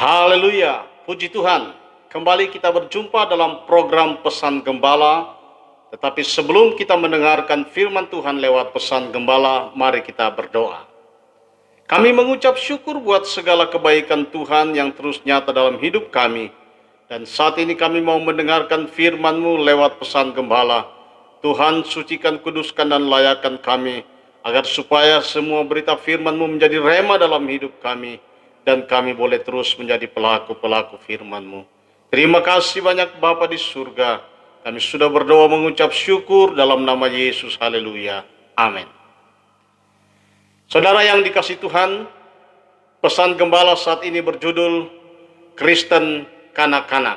Haleluya, puji Tuhan. Kembali kita berjumpa dalam program Pesan Gembala. Tetapi sebelum kita mendengarkan firman Tuhan lewat Pesan Gembala, mari kita berdoa. Kami mengucap syukur buat segala kebaikan Tuhan yang terus nyata dalam hidup kami. Dan saat ini kami mau mendengarkan firman-Mu lewat Pesan Gembala. Tuhan, sucikan, kuduskan, dan layakan kami, agar supaya semua berita firman-Mu menjadi rema dalam hidup kami, dan kami boleh terus menjadi pelaku-pelaku firman-Mu. Terima kasih banyak Bapa di surga. Kami sudah berdoa mengucap syukur dalam nama Yesus. Haleluya. Amin. Saudara yang dikasihi Tuhan, Pesan Gembala saat ini berjudul Kristen Kanak-kanak.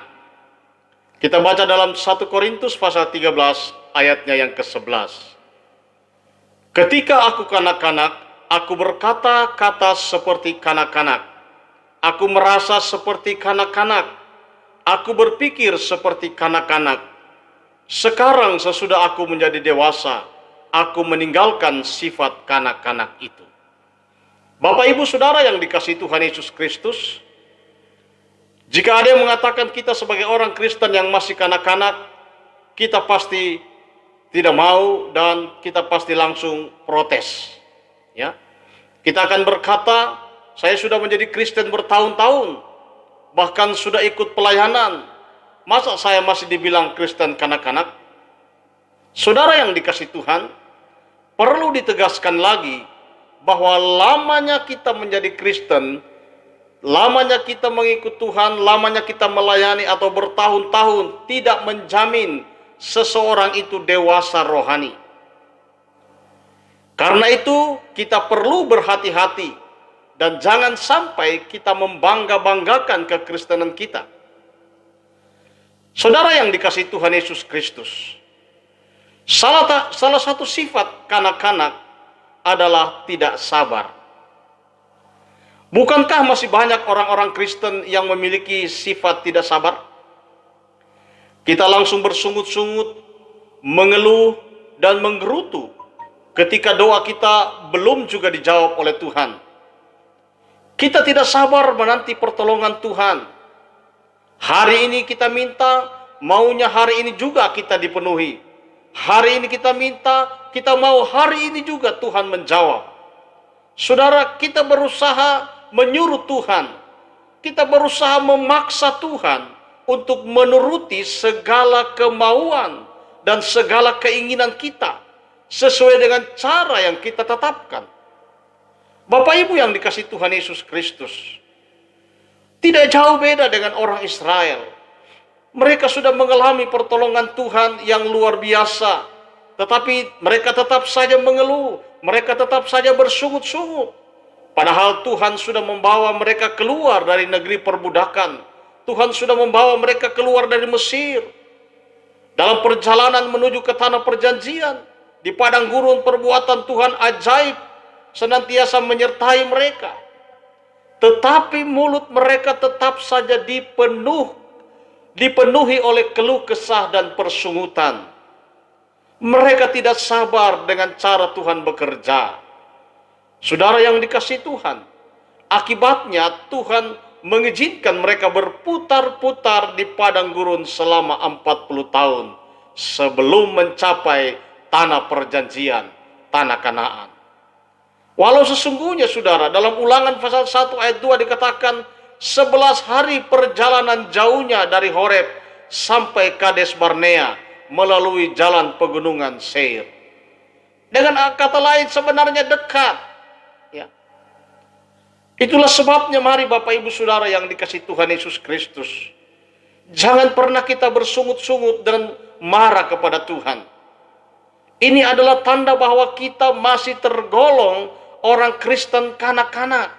Kita baca dalam 1 Korintus pasal 13 ayatnya yang ke-11. Ketika aku kanak-kanak, aku berkata-kata seperti kanak-kanak. Aku merasa seperti kanak-kanak. Aku berpikir seperti kanak-kanak. Sekarang sesudah aku menjadi dewasa, aku meninggalkan sifat kanak-kanak itu. Bapak, Ibu, Saudara yang dikasihi Tuhan Yesus Kristus, jika ada yang mengatakan kita sebagai orang Kristen yang masih kanak-kanak, kita pasti tidak mau dan kita pasti langsung protes. Ya, kita akan berkata, saya sudah menjadi Kristen bertahun-tahun, bahkan sudah ikut pelayanan. Masa saya masih dibilang Kristen kanak-kanak? Saudara yang dikasihi Tuhan, perlu ditegaskan lagi bahwa lamanya kita menjadi Kristen, lamanya kita mengikut Tuhan, lamanya kita melayani atau bertahun-tahun tidak menjamin seseorang itu dewasa rohani. Karena itu kita perlu berhati-hati dan jangan sampai kita membangga-banggakan kekristenan kita. Saudara yang dikasihi Tuhan Yesus Kristus, salah satu sifat kanak-kanak adalah tidak sabar. Bukankah masih banyak orang-orang Kristen yang memiliki sifat tidak sabar? Kita langsung bersungut-sungut, mengeluh, dan menggerutu ketika doa kita belum juga dijawab oleh Tuhan. Kita tidak sabar menanti pertolongan Tuhan. Hari ini kita minta, maunya hari ini juga kita dipenuhi. Hari ini kita minta, kita mau hari ini juga Tuhan menjawab. Saudara, kita berusaha menyuruh Tuhan. Kita berusaha memaksa Tuhan untuk menuruti segala kemauan dan segala keinginan kita sesuai dengan cara yang kita tetapkan. Bapak Ibu yang dikasihi Tuhan Yesus Kristus, tidak jauh beda dengan orang Israel. Mereka sudah mengalami pertolongan Tuhan yang luar biasa, tetapi mereka tetap saja mengeluh, mereka tetap saja bersungut-sungut. Padahal Tuhan sudah membawa mereka keluar dari negeri perbudakan. Tuhan sudah membawa mereka keluar dari Mesir. Dalam perjalanan menuju ke tanah perjanjian, di padang gurun perbuatan Tuhan ajaib senantiasa menyertai mereka. Tetapi mulut mereka tetap saja dipenuhi oleh keluh kesah dan persungutan. Mereka tidak sabar dengan cara Tuhan bekerja. Saudara yang dikasihi Tuhan, akibatnya Tuhan mengizinkan mereka berputar-putar di padang gurun selama 40 tahun sebelum mencapai tanah perjanjian, tanah Kanaan. Walau sesungguhnya saudara, dalam Ulangan pasal 1 ayat 2 dikatakan 11 hari perjalanan jauhnya dari Horeb sampai Kades Barnea melalui jalan pegunungan Seir. Dengan kata lain sebenarnya dekat. Ya. Itulah sebabnya mari Bapak Ibu Saudara yang dikasihi Tuhan Yesus Kristus, jangan pernah kita bersungut-sungut dan marah kepada Tuhan. Ini adalah tanda bahwa kita masih tergolong orang Kristen kanak-kanak.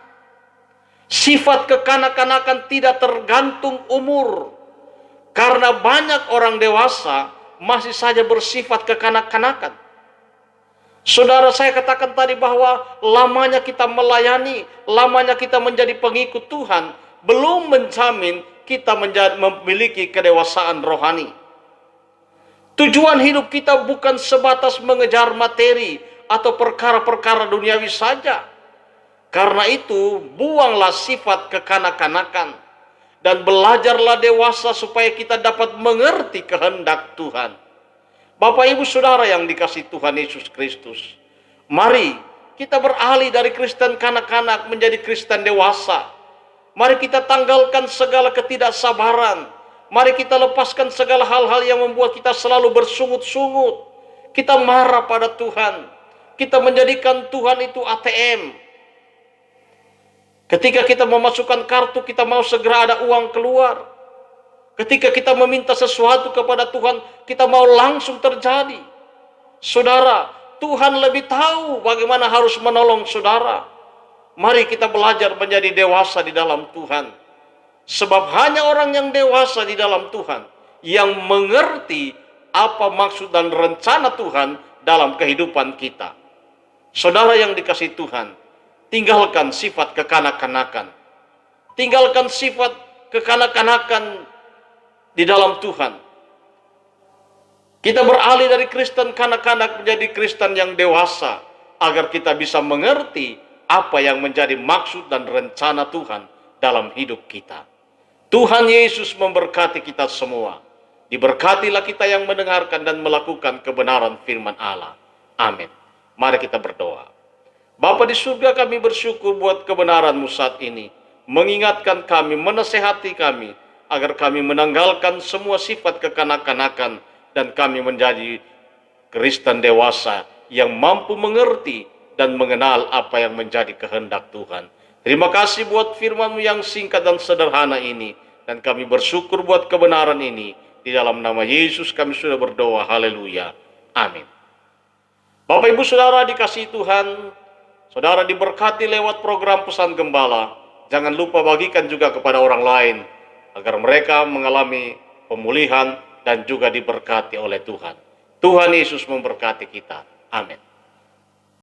Sifat kekanak-kanakan tidak tergantung umur. Karena banyak orang dewasa masih saja bersifat kekanak-kanakan. Saudara, saya katakan tadi bahwa lamanya kita melayani, lamanya kita menjadi pengikut Tuhan, belum menjamin kita memiliki kedewasaan rohani. Tujuan hidup kita bukan sebatas mengejar materi atau perkara-perkara duniawi saja. Karena itu, buanglah sifat kekanak-kanakan. dan belajarlah dewasa supaya kita dapat mengerti kehendak Tuhan. Bapak Ibu Saudara yang dikasihi Tuhan Yesus Kristus, mari kita beralih dari Kristen kanak-kanak menjadi Kristen dewasa. Mari kita tanggalkan segala ketidaksabaran. Mari kita lepaskan segala hal-hal yang membuat kita selalu bersungut-sungut. Kita marah pada Tuhan. Kita menjadikan Tuhan itu ATM. Ketika kita memasukkan kartu, kita mau segera ada uang keluar. Ketika kita meminta sesuatu kepada Tuhan, kita mau langsung terjadi. Saudara, Tuhan lebih tahu bagaimana harus menolong saudara. Mari kita belajar menjadi dewasa di dalam Tuhan. Sebab hanya orang yang dewasa di dalam Tuhan yang mengerti apa maksud dan rencana Tuhan dalam kehidupan kita. Saudara yang dikasihi Tuhan, tinggalkan sifat kekanak-kanakan. Tinggalkan sifat kekanak-kanakan di dalam Tuhan. Kita beralih dari Kristen kanak-kanak menjadi Kristen yang dewasa, agar kita bisa mengerti apa yang menjadi maksud dan rencana Tuhan dalam hidup kita. Tuhan Yesus memberkati kita semua. Diberkatilah kita yang mendengarkan dan melakukan kebenaran firman Allah. Amin. Mari kita berdoa. Bapa di surga, kami bersyukur buat kebenaran-Mu saat ini. Mengingatkan kami, menasehati kami, agar kami menanggalkan semua sifat kekanak-kanakan dan kami menjadi Kristen dewasa yang mampu mengerti dan mengenal apa yang menjadi kehendak Tuhan. Terima kasih buat firman-Mu yang singkat dan sederhana ini. Dan kami bersyukur buat kebenaran ini. Di dalam nama Yesus kami sudah berdoa. Haleluya. Amin. Bapak Ibu Saudara dikasihi Tuhan, saudara diberkati lewat program Pesan Gembala. Jangan lupa bagikan juga kepada orang lain, agar mereka mengalami pemulihan dan juga diberkati oleh Tuhan. Tuhan Yesus memberkati kita. Amin.